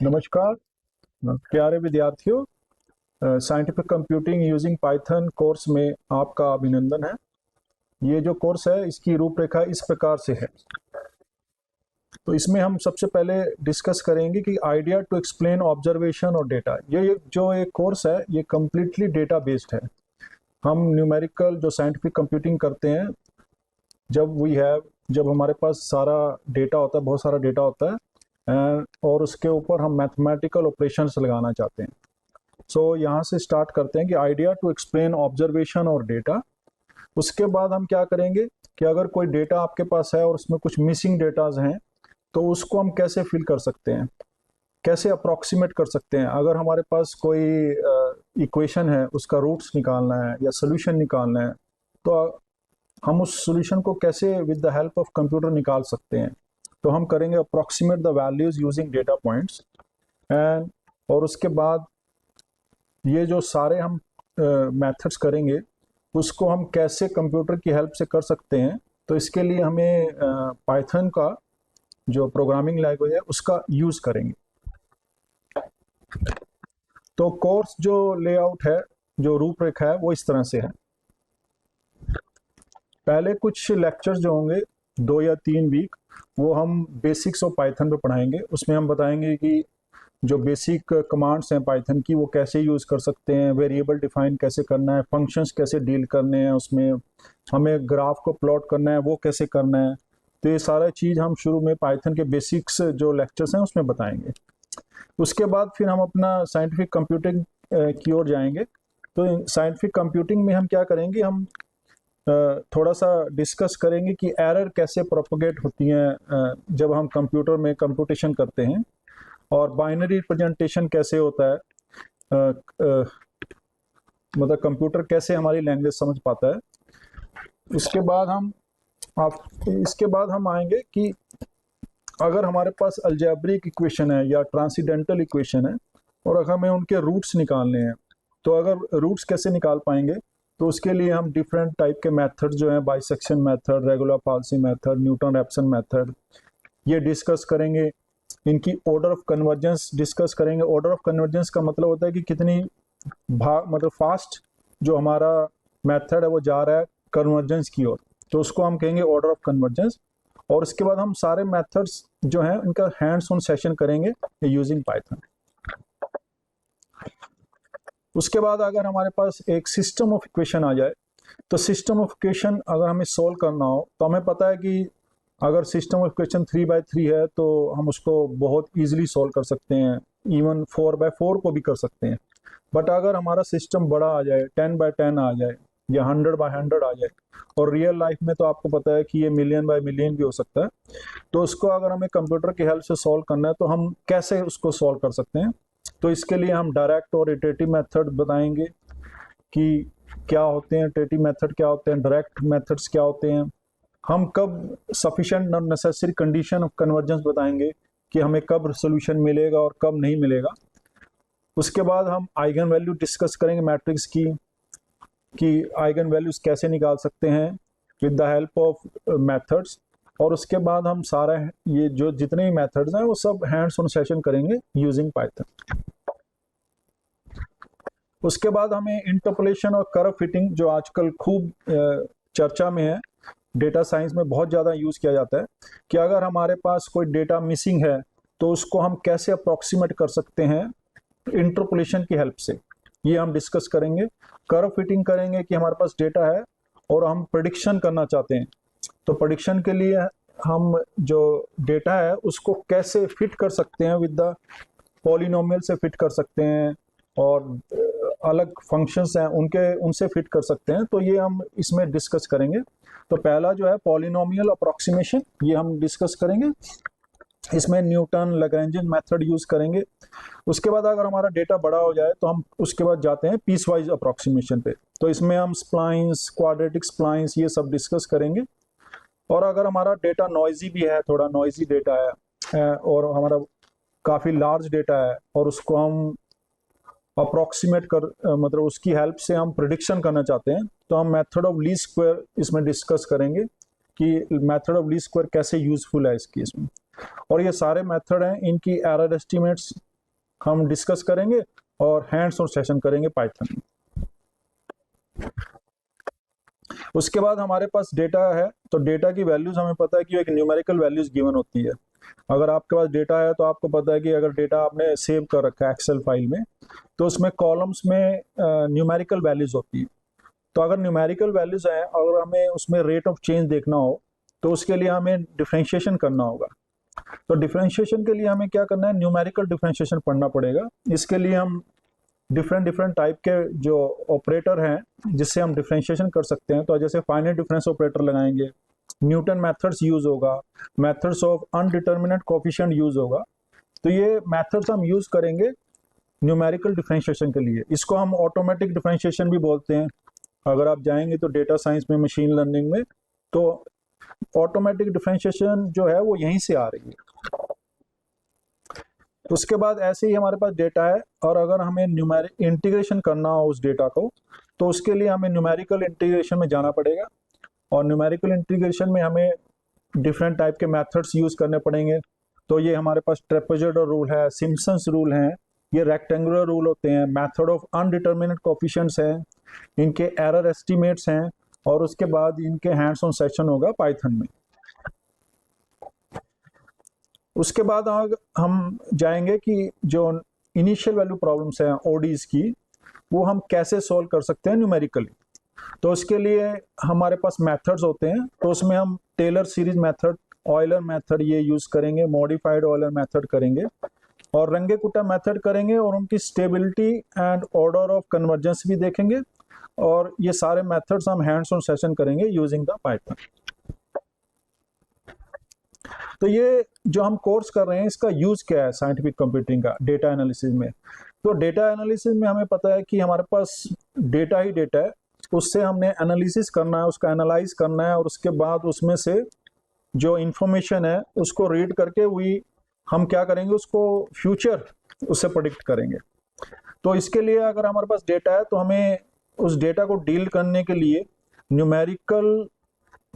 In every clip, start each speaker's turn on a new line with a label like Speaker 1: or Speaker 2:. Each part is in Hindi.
Speaker 1: नमस्कार प्यारे विद्यार्थियों। Scientific computing using Python course में आपका अभिनंदन है। ये जो कोर्स है इसकी रूपरेखा इस प्रकार से है। तो इसमें हम सबसे पहले डिस्कस करेंगे कि आइडिया टू एक्सप्लेन ऑब्जर्वेशन और डेटा। ये जो एक कोर्स है ये कम्प्लीटली डेटा बेस्ड है। हम न्यूमेरिकल जो साइंटिफिक कंप्यूटिंग करते हैं जब हमारे पास सारा डेटा होता है, बहुत सारा डेटा होता है और उसके ऊपर हम मैथमेटिकल ऑपरेशंस लगाना चाहते हैं। सो यहाँ से स्टार्ट करते हैं कि आइडिया टू एक्सप्लेन ऑब्जर्वेशन और डेटा। उसके बाद हम क्या करेंगे कि अगर कोई डेटा आपके पास है और उसमें कुछ मिसिंग डेटाज हैं तो उसको हम कैसे फिल कर सकते हैं, कैसे अप्रॉक्सीमेट कर सकते हैं। अगर हमारे पास कोई इक्वेशन है, उसका रूट्स निकालना है या सोल्यूशन निकालना है तो हम उस सोल्यूशन को कैसे with the help of computer निकाल सकते हैं। तो हम करेंगे approximate the values using data points and और उसके बाद ये जो सारे हम मेथड्स करेंगे उसको हम कैसे कंप्यूटर की हेल्प से कर सकते हैं। तो इसके लिए हमें पाइथन का जो प्रोग्रामिंग लैंग्वेज है उसका यूज़ करेंगे। तो कोर्स जो लेआउट है, जो रूपरेखा है वो इस तरह से है। पहले कुछ लेक्चर्स जो होंगे 2 या 3 वीक वो हम बेसिक्स ऑफ पाइथन पे पढ़ाएंगे। उसमें हम बताएंगे कि जो बेसिक कमांड्स हैं पाइथन की वो कैसे यूज़ कर सकते हैं, वेरिएबल डिफाइन कैसे करना है, फंक्शंस कैसे डील करने हैं, उसमें हमें ग्राफ को प्लॉट करना है वो कैसे करना है। तो ये सारा चीज़ हम शुरू में पाइथन के बेसिक्स जो लेक्चर्स हैं उसमें बताएंगे। उसके बाद फिर हम अपना साइंटिफिक कंप्यूटिंग की ओर जाएंगे। तो साइंटिफिक कंप्यूटिंग में हम क्या करेंगे, हम थोड़ा सा डिस्कस करेंगे कि एरर कैसे प्रोपोगेट होती हैं जब हम कंप्यूटर में कंप्यूटेशन करते हैं, और बाइनरी रिप्रेजेंटेशन कैसे होता है, मतलब कंप्यूटर कैसे हमारी लैंग्वेज समझ पाता है। इसके बाद हम आएंगे कि अगर हमारे पास अलजेब्रिक इक्वेशन है या ट्रांसीडेंटल इक्वेशन है और अगर हमें उनके रूट्स निकालने हैं तो अगर रूट्स कैसे निकाल पाएंगे, तो उसके लिए हम डिफरेंट टाइप के मेथड जो हैं, bisection method, regular palsy method, Newton Raphson method, ये डिस्कस करेंगे। इनकी ऑर्डर ऑफ कन्वर्जेंस डिस्कस करेंगे। ऑर्डर ऑफ कन्वर्जेंस का मतलब होता है कि कितनी मतलब फास्ट जो हमारा मेथड है वो जा रहा है कन्वर्जेंस की ओर, तो उसको हम कहेंगे ऑर्डर ऑफ कन्वर्जेंस। और इसके बाद हम सारे मेथड्स जो हैं इनका हैंड्स ऑन सेशन करेंगे यूजिंग पाइथन। उसके बाद अगर हमारे पास एक सिस्टम ऑफ इक्वेशन आ जाए, तो सिस्टम ऑफ इक्वेशन अगर हमें सोल्व करना हो तो हमें पता है कि अगर सिस्टम ऑफ इक्वेशन 3/3 है तो हम उसको बहुत इजीली सॉल्व कर सकते हैं, इवन 4/4 को भी कर सकते हैं। बट अगर हमारा सिस्टम बड़ा आ जाए, 10/10 आ जाए या 100/100 आ जाए, और रियल लाइफ में तो आपको पता है कि ये मिलियन/मिलियन भी हो सकता है, तो उसको अगर हमें कंप्यूटर की हेल्प से सॉल्व करना है तो हम कैसे उसको सॉल्व कर सकते हैं। तो इसके लिए हम डायरेक्ट और इटरेटिव मेथड बताएंगे कि क्या होते हैं, इटरेटिव मेथड क्या होते हैं, डायरेक्ट मेथड्स क्या होते हैं। हम कब सफिशिएंट और नेसेसरी कंडीशन ऑफ कन्वर्जेंस बताएंगे कि हमें कब सोल्यूशन मिलेगा और कब नहीं मिलेगा। उसके बाद हम आइगन वैल्यू डिस्कस करेंगे मैट्रिक्स की, कि आइगन वैल्यूज कैसे निकाल सकते हैं with the help of methods. और उसके बाद हम सारा ये जो जितने भी मेथड्स हैं वो सब हैंड्स ऑन सेशन करेंगे यूजिंग पाइथन। उसके बाद हमें इंटरपोलेशन और कर्व फिटिंग जो आजकल खूब चर्चा में है, डेटा साइंस में बहुत ज़्यादा यूज़ किया जाता है, कि अगर हमारे पास कोई डेटा मिसिंग है तो उसको हम कैसे अप्रॉक्सीमेट कर सकते हैं इंटरपोलेशन की हेल्प से। ये हम डिस्कस करेंगे। कर्व फिटिंग करेंगे कि हमारे पास डेटा है और हम प्रेडिक्शन करना चाहते हैं, तो प्रेडिक्शन के लिए हम जो डेटा है उसको कैसे फिट कर सकते हैं, विद द पॉलिनोमियल से फिट कर सकते हैं और अलग फंक्शंस हैं उनसे फिट कर सकते हैं। तो ये हम इसमें डिस्कस करेंगे। तो पहला जो है पॉलिनोमियल अप्रॉक्सीमेशन, ये हम डिस्कस करेंगे। इसमें न्यूटन लैग्रैन्जियन मेथड यूज करेंगे। उसके बाद अगर हमारा डेटा बड़ा हो जाए तो हम उसके बाद जाते हैं पीस वाइज अप्रॉक्सीमेशन पे। तो इसमें हम स्प्लाइंस, क्वाड्रेटिक स्प्लाइंस, ये सब डिस्कस करेंगे। और अगर हमारा डेटा नॉइजी भी है, थोड़ा नॉइजी डेटा है और हमारा काफ़ी लार्ज डेटा है और उसको हम अप्रॉक्सीमेट कर मतलब उसकी हेल्प से हम प्रिडिक्शन करना चाहते हैं, तो हम मेथड ऑफ लीस्ट स्क्वायर इसमें डिस्कस करेंगे कि मेथड ऑफ लीस्ट स्क्वायर कैसे यूजफुल है इस केस में। और ये सारे मेथड हैं, इनकी एरर एस्टिमेट्स हम डिस्कस करेंगे और हैंड्स ऑन सेशन करेंगे पाइथन में। उसके बाद हमारे पास डेटा है, तो डेटा की वैल्यूज हमें पता है कि एक न्यूमेरिकल वैल्यूज गिवन होती है। अगर आपके पास डेटा है तो आपको पता है कि अगर डेटा आपने सेव कर रखा है एक्सेल फाइल में, तो उसमें कॉलम्स में न्यूमेरिकल वैल्यूज होती है। तो अगर न्यूमेरिकल वैल्यूज हैं, अगर हमें उसमें रेट ऑफ चेंज देखना हो, तो उसके लिए हमें डिफरेंशिएशन करना होगा। तो डिफरेंशिएशन के लिए हमें क्या करना है, न्यूमेरिकल डिफरेंशिएशन पढ़ना पड़ेगा। इसके लिए हम डिफरेंट डिफरेंट टाइप के जो ऑपरेटर हैं जिससे हम डिफरेंशिएशन कर सकते हैं, तो जैसे फाइनाइट डिफरेंस ऑपरेटर लगाएंगे, न्यूटन मेथड्स यूज होगा, methods of indeterminate coefficient use होगा। तो ये मेथड्स हम यूज करेंगे न्यूमेरिकल डिफरेंशिएशन के लिए। इसको हम ऑटोमेटिक डिफरेंशिएशन भी बोलते हैं। अगर आप जाएंगे तो डेटा साइंस में, मशीन लर्निंग में, तो ऑटोमेटिक डिफरेंशिएशन जो है वो यहीं से आ रही है। उसके बाद ऐसे ही हमारे पास डेटा है, और अगर हमें न्यूमेरिक इंटीग्रेशन करना हो उस डेटा को, तो उसके लिए हमें न्यूमेरिकल इंटीग्रेशन में जाना पड़ेगा। और न्यूमेरिकल इंटीग्रेशन में हमें डिफरेंट टाइप के मेथड्स यूज करने पड़ेंगे। तो ये हमारे पास ट्रेपेजॉइडल रूल है, सिम्पसन्स रूल हैं, ये रेक्टेंगुलर रूल होते हैं, मेथड ऑफ अनडिटर्मिनेट कोफिशिएंट्स हैं, इनके एरर एस्टिमेट्स हैं, और उसके बाद इनके हैंड्स ऑन सेशन होगा पाइथन में। उसके बाद हम जाएंगे कि जो इनिशियल वैल्यू प्रॉब्लम्स हैं ओडीज की, वो हम कैसे सॉल्व कर सकते हैं न्यूमेरिकली। तो इसके लिए हमारे पास मेथड्स होते हैं, तो उसमें हम Taylor series method, Euler method ये यूज करेंगे, मॉडिफाइड ऑयलर मेथड करेंगे, और रंगे कुटा मेथड करेंगे, और उनकी stability and order of convergence भी देखेंगे। और ये सारे मेथड्स हम हैंड्स ऑन सेशन करेंगे यूजिंग द पाइथन। तो ये जो हम कोर्स कर रहे हैं, इसका यूज क्या है साइंटिफिक कंप्यूटिंग का डेटा एनालिसिस में। तो डेटा एनालिसिस में हमें पता है कि हमारे पास डेटा ही डेटा है, उससे हमने एनालिसिस करना है, उसका एनालाइज करना है, और उसके बाद उसमें से जो इंफॉर्मेशन है उसको रीड करके वही हम क्या करेंगे, उसको फ्यूचर उससे प्रेडिक्ट करेंगे। तो इसके लिए अगर हमारे पास डेटा है, तो हमें उस डेटा को डील करने के लिए न्यूमेरिकल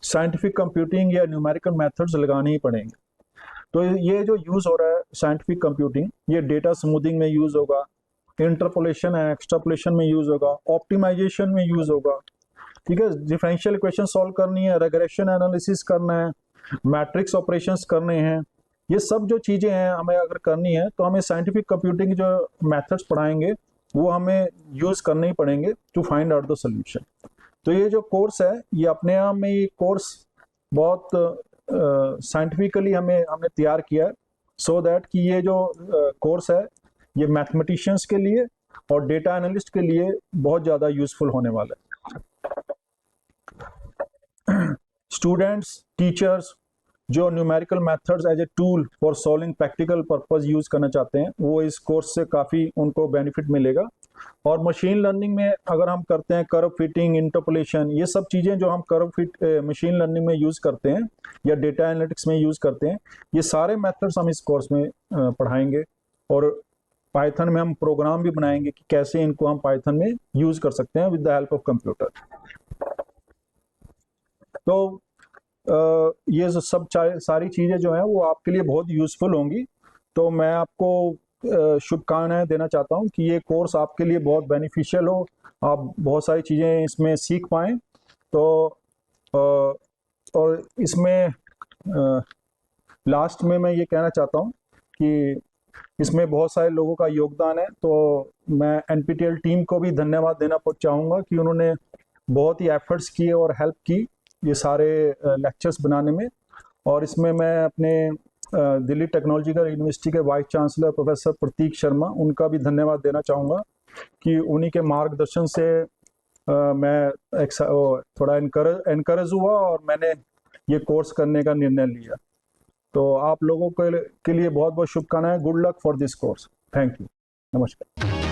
Speaker 1: साइंटिफिक कंप्यूटिंग या न्यूमेरिकल मेथड्स लगाने ही पड़ेंगे। तो ये जो यूज हो रहा है साइंटिफिक कंप्यूटिंग, ये डेटा स्मूथिंग में यूज होगा, इंटरपोलेशन एंड एक्सट्रापोलेशन में यूज होगा, ऑप्टिमाइजेशन में यूज होगा। ठीक है, डिफरेंशियल इक्वेशन सॉल्व करनी है, रेग्रेशन एनालिसिस करना है, मैट्रिक्स ऑपरेशंस करने हैं, ये सब जो चीजें हैं हमें अगर करनी है, तो हमें साइंटिफिक कंप्यूटिंग जो मेथड्स पढ़ाएंगे वो हमें यूज करने ही पड़ेंगे to find out the solution. तो ये जो कोर्स है, ये अपने आप में ये कोर्स बहुत साइंटिफिकली हमने तैयार किया है, सो दैट कि ये जो कोर्स है ये मैथमेटिशियंस के लिए और डेटा एनालिस्ट के लिए बहुत ज़्यादा यूजफुल होने वाला है। स्टूडेंट्स, टीचर्स जो numerical methods as a tool for solving practical purpose use करना चाहते हैं, वो इस कोर्स से काफ़ी उनको बेनिफिट मिलेगा। और मशीन लर्निंग में अगर हम करते हैं कर्व फिटिंग, इंटरपोलेशन, ये सब चीज़ें जो हम कर्व फिट मशीन लर्निंग में यूज़ करते हैं या डेटा एनालिटिक्स में यूज़ करते हैं, ये सारे मेथड्स हम इस कोर्स में पढ़ाएंगे। और पाइथन में हम प्रोग्राम भी बनाएंगे कि कैसे इनको हम पाइथन में यूज़ कर सकते हैं with the help of computer. तो ये सब सारी चीज़ें जो हैं वो आपके लिए बहुत यूज़फुल होंगी। तो मैं आपको शुभकामनाएं देना चाहता हूं कि ये कोर्स आपके लिए बहुत बेनिफिशियल हो, आप बहुत सारी चीज़ें इसमें सीख पाएँ। तो और इसमें लास्ट में मैं ये कहना चाहता हूं कि इसमें बहुत सारे लोगों का योगदान है। तो मैं NPTEL टीम को भी धन्यवाद देना चाहूँगा कि उन्होंने बहुत ही एफर्ट्स किए और हेल्प की ये सारे लेक्चर्स बनाने में। और इसमें मैं अपने दिल्ली टेक्नोलॉजिकल यूनिवर्सिटी के वाइस चांसलर प्रोफेसर प्रतीक शर्मा, उनका भी धन्यवाद देना चाहूँगा कि उन्हीं के मार्गदर्शन से मैं थोड़ा एनकरेज हुआ और मैंने ये कोर्स करने का निर्णय लिया। तो आप लोगों के लिए बहुत बहुत शुभकामनाएं। Good luck for this course. Thank you. नमस्कार।